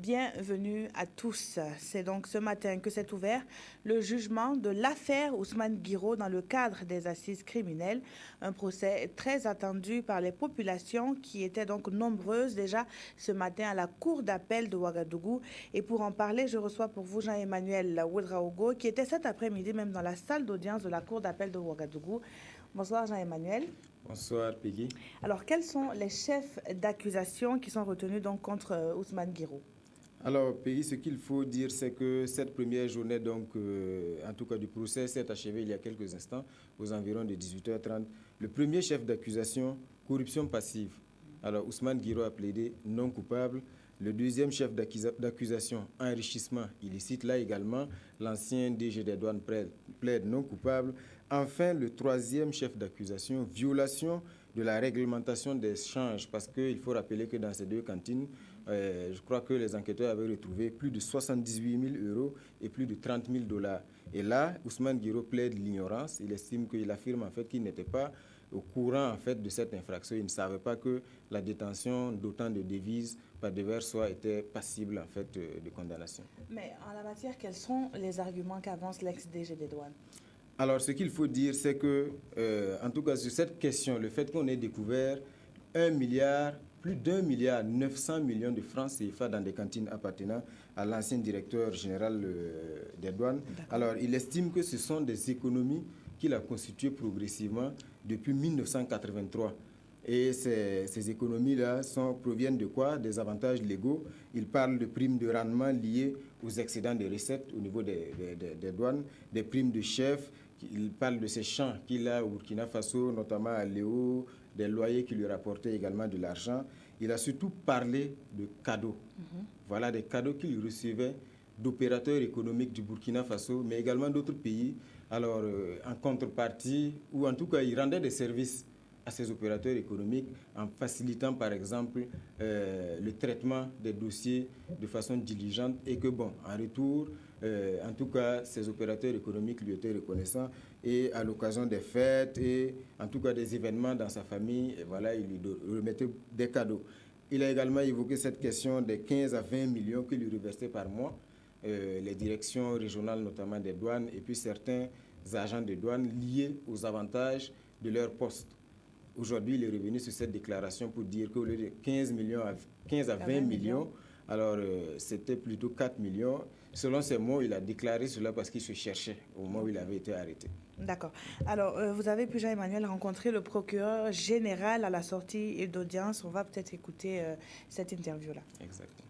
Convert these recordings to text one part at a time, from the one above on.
Bienvenue à tous. C'est donc ce matin que s'est ouvert le jugement de l'affaire Ousmane Guiro dans le cadre des assises criminelles. Un procès très attendu par les populations qui étaient donc nombreuses déjà ce matin à la cour d'appel de Ouagadougou. Et pour en parler, je reçois pour vous Jean-Emmanuel Ouedraogo qui était cet après-midi même dans la salle d'audience de la cour d'appel de Ouagadougou. Bonsoir Jean-Emmanuel. Bonsoir Peggy. Alors quels sont les chefs d'accusation qui sont retenus donc contre Ousmane Guiro? Alors, Peggy, ce qu'il faut dire, c'est que cette première journée, donc, en tout cas du procès, s'est achevée il y a quelques instants, aux environs de 18h30. Le premier chef d'accusation, corruption passive. Alors, Ousmane Guiro a plaidé non coupable. Le deuxième chef d'accusation, enrichissement illicite, là également, l'ancien DG des douanes plaide non coupable. Enfin, le troisième chef d'accusation, violation de la réglementation des changes, parce qu'il faut rappeler que dans ces deux cantines, je crois que les enquêteurs avaient retrouvé plus de 78 000 euros et plus de 30 000 $. Et là, Ousmane Guiro plaide l'ignorance. Il estime qu'il affirme en fait qu'il n'était pas au courant en fait de cette infraction. Il ne savait pas que la détention d'autant de devises par divers soins était passible en fait de condamnation. Mais en la matière, quels sont les arguments qu'avance l'ex-DG des douanes? Alors, ce qu'il faut dire, c'est que, en tout cas, sur cette question, le fait qu'on ait découvert plus d'1 milliard 900 millions de francs CFA dans des cantines appartenant à l'ancien directeur général des douanes. Alors, il estime que ce sont des économies qu'il a constituées progressivement depuis 1983. Et ces économies-là proviennent de quoi? Des avantages légaux. Il parle de primes de rendement liées aux excédents de recettes au niveau des douanes, des primes de chef. Il parle de ces champs qu'il a au Burkina Faso, notamment à Léo, des loyers qui lui rapportaient également de l'argent. Il a surtout parlé de cadeaux. Voilà des cadeaux qu'il recevait d'opérateurs économiques du Burkina Faso, mais également d'autres pays. Alors, en contrepartie, ou en tout cas, il rendait des services à ces opérateurs économiques en facilitant, par exemple, le traitement des dossiers de façon diligente et que, bon, en retour, en tout cas, ces opérateurs économiques lui étaient reconnaissants et à l'occasion des fêtes et en tout cas des événements dans sa famille, et voilà, il lui remettait des cadeaux. Il a également évoqué cette question des 15 à 20 millions qu'il lui reversait par mois, les directions régionales notamment des douanes et puis certains agents de douane liés aux avantages de leur poste. Aujourd'hui, il est revenu sur cette déclaration pour dire qu'au lieu de 15 à 20 millions, alors c'était plutôt 4 millions. Selon ses mots, il a déclaré cela parce qu'il se cherchait au moment où il avait été arrêté. D'accord. Alors, vous avez pu, Jean-Emmanuel, rencontrer le procureur général à la sortie d'audience. On va peut-être écouter cette interview-là. Exactement.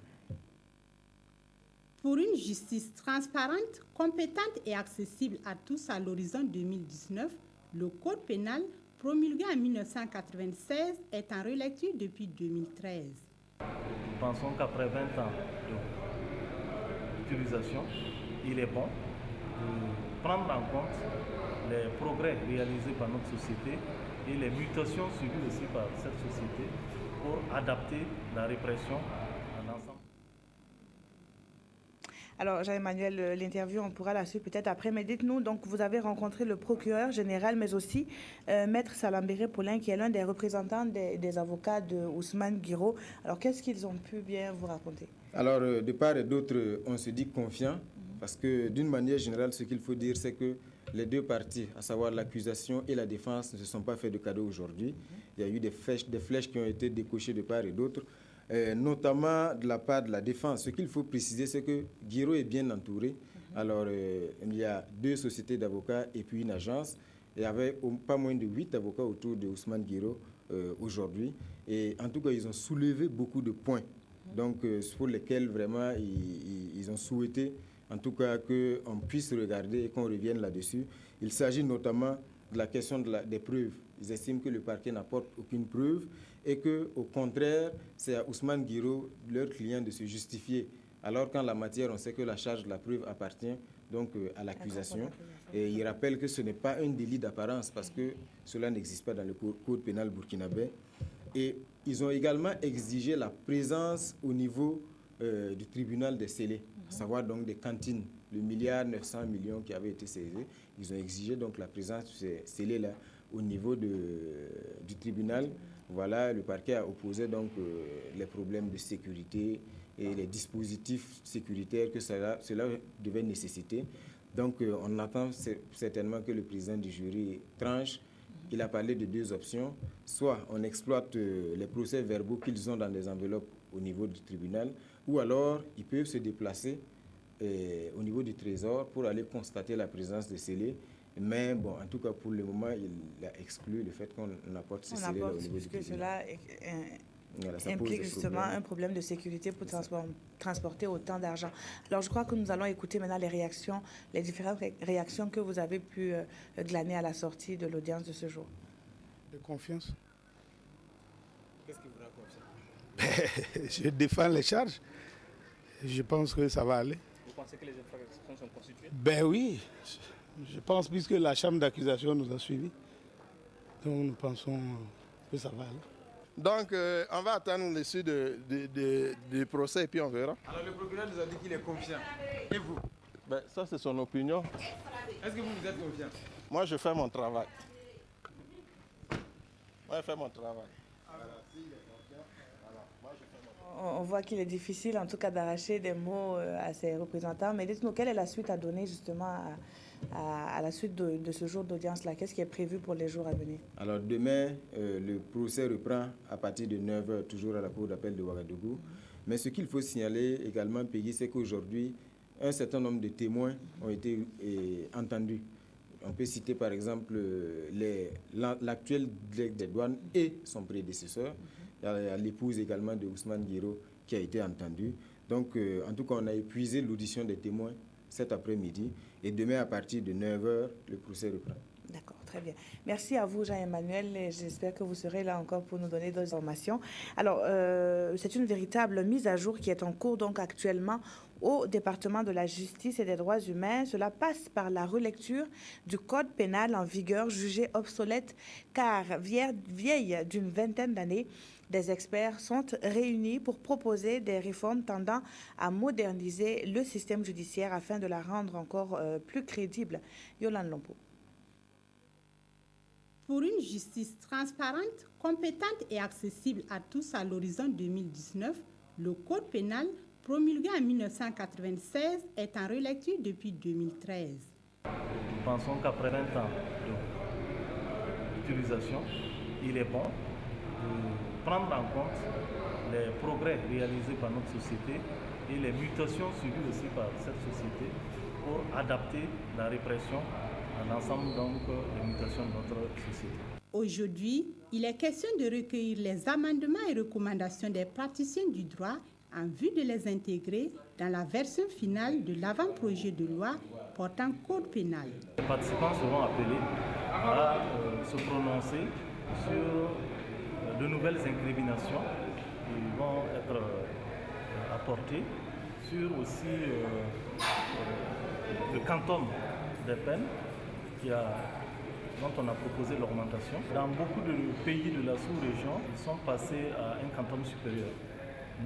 Pour une justice transparente, compétente et accessible à tous à l'horizon 2019, le Code pénal, promulgué en 1996, est en relecture depuis 2013. Nous pensons qu'après 20 ans d'utilisation, il est bon de prendre en compte les progrès réalisés par notre société et les mutations subies aussi par cette société pour adapter la répression à l'ensemble. Alors, Jean-Emmanuel, l'interview, on pourra la suivre peut-être après, mais dites-nous, donc, vous avez rencontré le procureur général, mais aussi Maître Salambéré Paulin, qui est l'un des représentants des avocats de Ousmane Guiro. Alors, qu'est-ce qu'ils ont pu bien vous raconter? Alors, de part et d'autre, on se dit confiant, parce que d'une manière générale, ce qu'il faut dire, c'est que les deux parties, à savoir l'accusation et la défense, ne se sont pas fait de cadeaux aujourd'hui. Il y a eu des flèches qui ont été décochées de part et d'autre. Notamment de la part de la défense. Ce qu'il faut préciser, c'est que Guiro est bien entouré. Alors, il y a 2 sociétés d'avocats et puis une agence. Il y avait pas moins de 8 avocats autour de Ousmane Guiro aujourd'hui. Et en tout cas, ils ont soulevé beaucoup de points. Donc, pour lesquels vraiment ils ont souhaité, en tout cas, qu'on puisse regarder et qu'on revienne là-dessus. Il s'agit notamment de la question des preuves. Ils estiment que le parquet n'apporte aucune preuve et qu'au contraire, c'est à Ousmane Guiro, leur client, de se justifier. Alors qu'en la matière, on sait que la charge de la preuve appartient donc à l'accusation. Et il rappelle que ce n'est pas un délit d'apparence parce que cela n'existe pas dans le code pénal burkinabé. Et ils ont également exigé la présence au niveau du tribunal des scellés, à savoir donc des cantines, le 1,9 milliard qui avait été saisi. Ils ont exigé donc la présence de ces scellés-là au niveau du tribunal. Voilà, le parquet a opposé donc les problèmes de sécurité et les dispositifs sécuritaires que cela devait nécessiter. Donc on attend certainement que le président du jury tranche. Il a parlé de 2 options. Soit on exploite les procès-verbaux qu'ils ont dans des enveloppes au niveau du tribunal, ou alors ils peuvent se déplacer au niveau du Trésor pour aller constater la présence de scellés. Mais bon, en tout cas, pour le moment, il a exclu le fait qu'on apporte ces scellés au niveau du tribunal. Cela implique justement un problème de sécurité pour transporter autant d'argent. Alors, je crois que nous allons écouter maintenant les différentes réactions que vous avez pu glaner à la sortie de l'audience de ce jour. De confiance. Qu'est-ce qui vous rend confiance? Je défends les charges. Je pense que ça va aller. Vous pensez que les infractions sont constituées? Ben oui. Je pense puisque la chambre d'accusation nous a suivis. Donc nous pensons que ça va aller. Donc, on va attendre l'issue du procès et puis on verra. Alors, le procureur nous a dit qu'il est confiant. Et vous? Ben, ça, c'est son opinion. Est-ce que vous êtes confiant? Moi, je fais mon travail. Moi, je fais mon travail. On voit qu'il est difficile, en tout cas, d'arracher des mots à ses représentants. Mais dites-nous, quelle est la suite à donner, justement, à la suite de ce jour d'audience-là? Qu'est-ce qui est prévu pour les jours à venir? Alors, demain, le procès reprend à partir de 9h, toujours à la cour d'appel de Ouagadougou. Mais ce qu'il faut signaler également, Peggy, c'est qu'aujourd'hui, un certain nombre de témoins ont été entendus. On peut citer, par exemple, l'actuel directeur des douanes et son prédécesseur. Il y a l'épouse également de Ousmane Guiro qui a été entendue. Donc, en tout cas, on a épuisé l'audition des témoins cet après-midi. Et demain, à partir de 9h, le procès reprend. D'accord, très bien. Merci à vous, Jean-Emmanuel, et j'espère que vous serez là encore pour nous donner d'autres informations. Alors, c'est une véritable mise à jour qui est en cours donc actuellement au département de la justice et des droits humains. Cela passe par la relecture du code pénal en vigueur, jugé obsolète car vieille d'une vingtaine d'années. Des experts sont réunis pour proposer des réformes tendant à moderniser le système judiciaire afin de la rendre encore plus crédible. Yolande Lompo. Pour une justice transparente, compétente et accessible à tous à l'horizon 2019, le Code pénal, promulgué en 1996, est en relecture depuis 2013. Nous pensons qu'après 20 ans d'utilisation, il est bon de prendre en compte les progrès réalisés par notre société et les mutations subies aussi par cette société pour adapter la répression à l'ensemble des mutations de notre société. Aujourd'hui, il est question de recueillir les amendements et recommandations des praticiens du droit en vue de les intégrer dans la version finale de l'avant-projet de loi portant code pénal. Les participants seront appelés à se prononcer sur de nouvelles incriminations qui vont être apportées, sur aussi le quantum des peines dont on a proposé l'augmentation. Dans beaucoup de pays de la sous-région, ils sont passés à un quantum supérieur.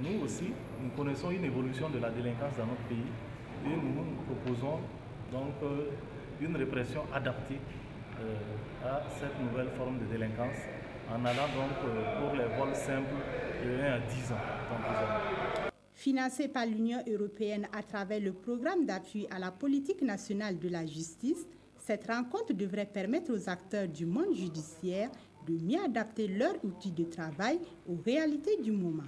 Nous aussi, nous connaissons une évolution de la délinquance dans notre pays et nous proposons donc une répression adaptée à cette nouvelle forme de délinquance en allant donc pour les vols simples de 1 à 10 ans d'emprisonnement. Financé par l'Union européenne à travers le programme d'appui à la politique nationale de la justice, cette rencontre devrait permettre aux acteurs du monde judiciaire de mieux adapter leurs outils de travail aux réalités du moment.